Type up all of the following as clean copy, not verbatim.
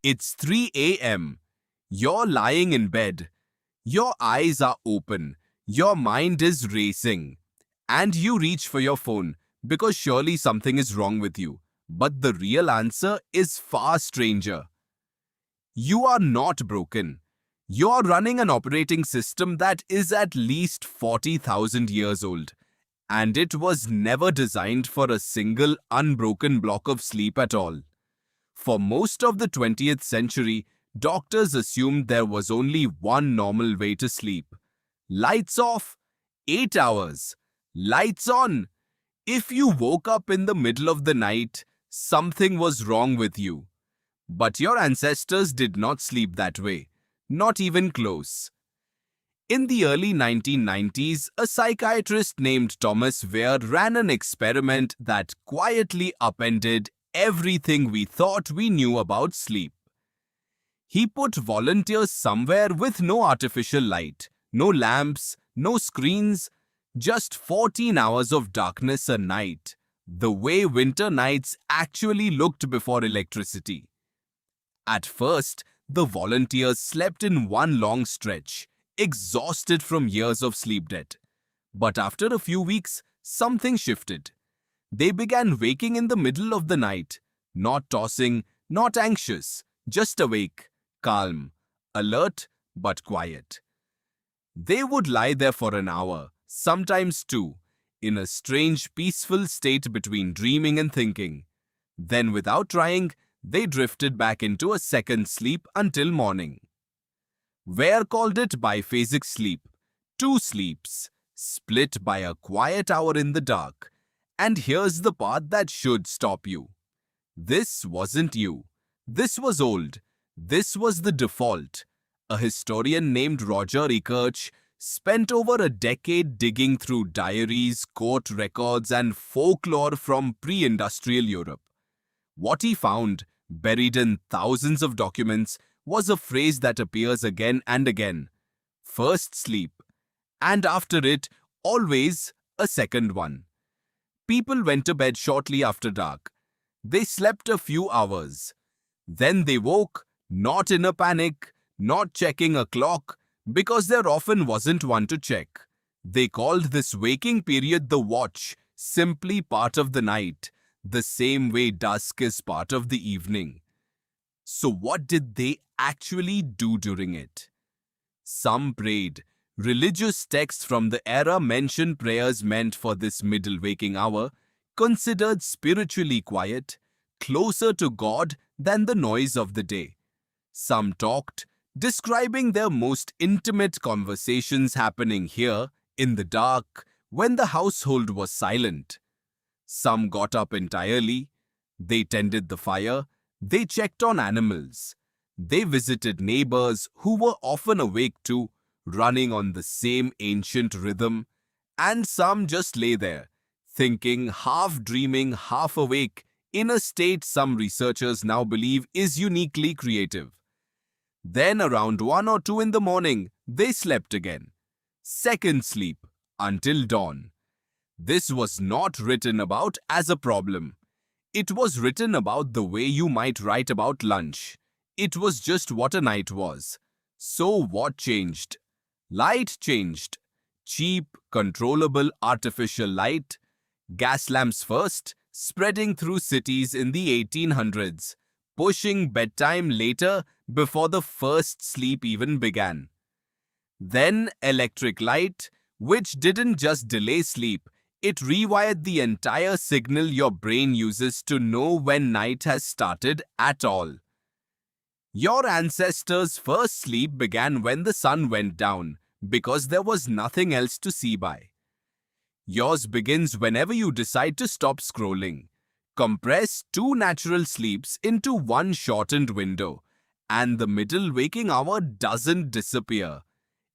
It's 3 a.m. You're lying in bed. Your eyes are open. Your mind is racing. And you reach for your phone because surely something is wrong with you. But the real answer is far stranger. You are not broken. You're running an operating system that is at least 40,000 years old. And it was never designed for a single unbroken block of sleep at all. For most of the 20th century, doctors assumed there was only one normal way to sleep. Lights off, 8 hours. Lights on. If you woke up in the middle of the night, something was wrong with you. But your ancestors did not sleep that way, not even close. In the early 1990s, a psychiatrist named Thomas Weir ran an experiment that quietly upended everything we thought we knew about sleep. He put volunteers somewhere with no artificial light, no lamps, no screens, just 14 hours of darkness a night, the way winter nights actually looked before electricity. At first, the volunteers slept in one long stretch, exhausted from years of sleep debt. But after a few weeks, something shifted. They began waking in the middle of the night, not tossing, not anxious, just awake, calm, alert, but quiet. They would lie there for an hour, sometimes two, in a strange, peaceful state between dreaming and thinking. Then, without trying, they drifted back into a second sleep until morning. Weir called it biphasic sleep, two sleeps, split by a quiet hour in the dark. And here's the part that should stop you. This wasn't you. This was old. This was the default. A historian named Roger Ekirch spent over a decade digging through diaries, court records, and folklore from pre-industrial Europe. What he found, buried in thousands of documents, was a phrase that appears again and again. First sleep. And after it, always a second one. People went to bed shortly after dark. They slept a few hours. Then they woke, not in a panic, not checking a clock, because there often wasn't one to check. They called this waking period the watch, simply part of the night, the same way dusk is part of the evening. So what did they actually do during it? Some prayed. Religious texts from the era mention prayers meant for this middle waking hour, considered spiritually quiet, closer to God than the noise of the day. Some talked, describing their most intimate conversations happening here, in the dark, when the household was silent. Some got up entirely. They tended the fire. They checked on animals. They visited neighbors who were often awake too, running on the same ancient rhythm. And some just lay there, thinking, half dreaming, half awake, in a state some researchers now believe is uniquely creative. Then around 1 or 2 in the morning, they slept again. Second sleep, until dawn. This was not written about as a problem. It was written about the way you might write about lunch. It was just what a night was. So what changed? Light changed. Cheap, controllable artificial light. Gas lamps first, spreading through cities in the 1800s, pushing bedtime later before the first sleep even began. Then electric light, which didn't just delay sleep, it rewired the entire signal your brain uses to know when night has started at all. Your ancestors' first sleep began when the sun went down, because there was nothing else to see by. Yours begins whenever you decide to stop scrolling. Compress 2 natural sleeps into one shortened window, and the middle waking hour doesn't disappear.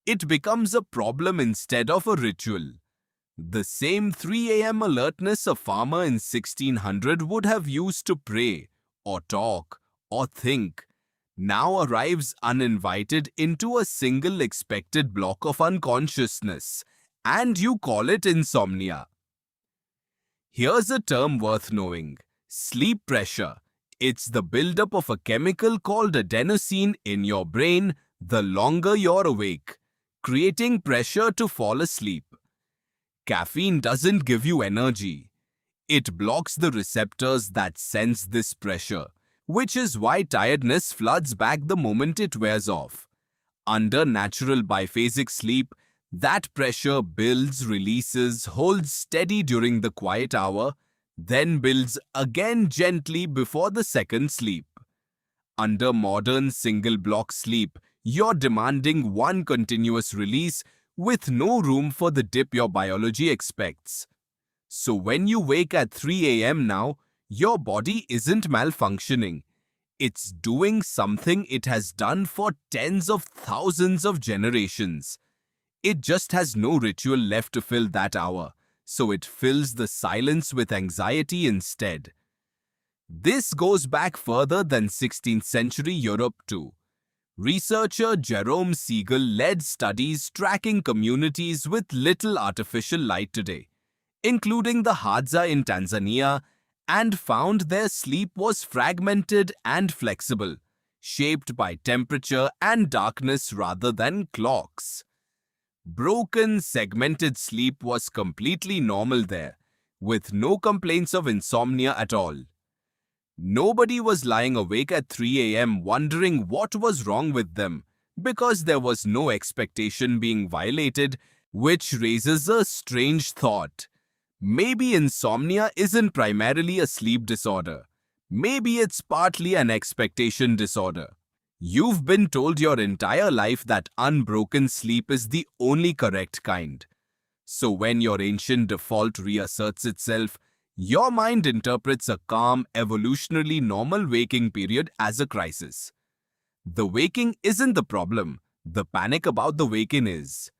It becomes a problem instead of a ritual. The same 3 a.m. alertness a farmer in 1600 would have used to pray, or talk, or think, now arrives uninvited into a single expected block of unconsciousness, and you call it insomnia. Here's a term worth knowing: sleep pressure. It's the buildup of a chemical called adenosine in your brain the longer you're awake, creating pressure to fall asleep. Caffeine doesn't give you energy. It blocks the receptors that sense this pressure, which is why tiredness floods back the moment it wears off. Under natural biphasic sleep, that pressure builds, releases, holds steady during the quiet hour, then builds again gently before the second sleep. Under modern single-block sleep, you're demanding one continuous release with no room for the dip your biology expects. So when you wake at 3 a.m. now, your body isn't malfunctioning. It's doing something it has done for tens of thousands of generations. It just has no ritual left to fill that hour, so it fills the silence with anxiety instead. This goes back further than 16th century Europe too. Researcher Jerome Siegel led studies tracking communities with little artificial light today, including the Hadza in Tanzania, and found their sleep was fragmented and flexible, shaped by temperature and darkness rather than clocks. Broken, segmented sleep was completely normal there, with no complaints of insomnia at all. Nobody was lying awake at 3 a.m. wondering what was wrong with them, because there was no expectation being violated, which raises a strange thought. Maybe insomnia isn't primarily a sleep disorder. Maybe it's partly an expectation disorder. You've been told your entire life that unbroken sleep is the only correct kind. So when your ancient default reasserts itself, your mind interprets a calm, evolutionarily normal waking period as a crisis. The waking isn't the problem. The panic about the waking is.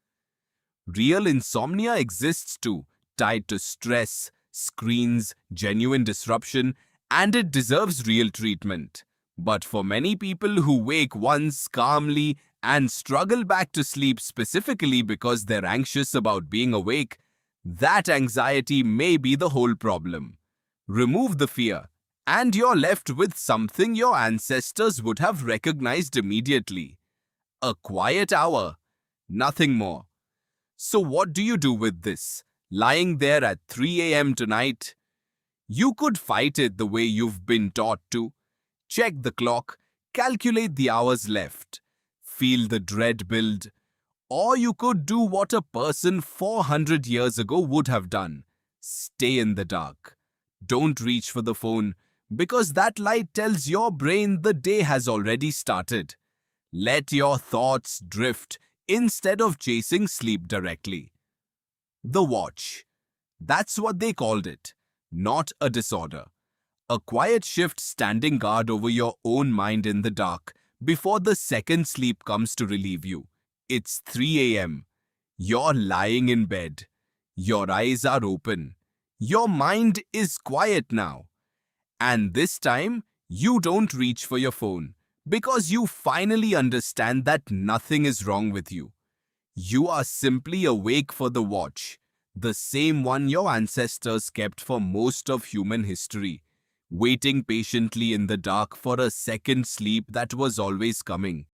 Real insomnia exists too, tied to stress, screens, genuine disruption, and it deserves real treatment. But for many people who wake once calmly and struggle back to sleep specifically because they're anxious about being awake, that anxiety may be the whole problem. Remove the fear, and you're left with something your ancestors would have recognized immediately. A quiet hour, nothing more. So what do you do with this? Lying there at 3 a.m. tonight? You could fight it the way you've been taught to. Check the clock, calculate the hours left, feel the dread build. Or you could do what a person 400 years ago would have done. Stay in the dark. Don't reach for the phone, because that light tells your brain the day has already started. Let your thoughts drift instead of chasing sleep directly. The watch. That's what they called it, not a disorder. A quiet shift standing guard over your own mind in the dark before the second sleep comes to relieve you. It's 3 a.m. You're lying in bed. Your eyes are open. Your mind is quiet now. And this time, you don't reach for your phone because you finally understand that nothing is wrong with you. You are simply awake for the watch, the same one your ancestors kept for most of human history, waiting patiently in the dark for a second sleep that was always coming.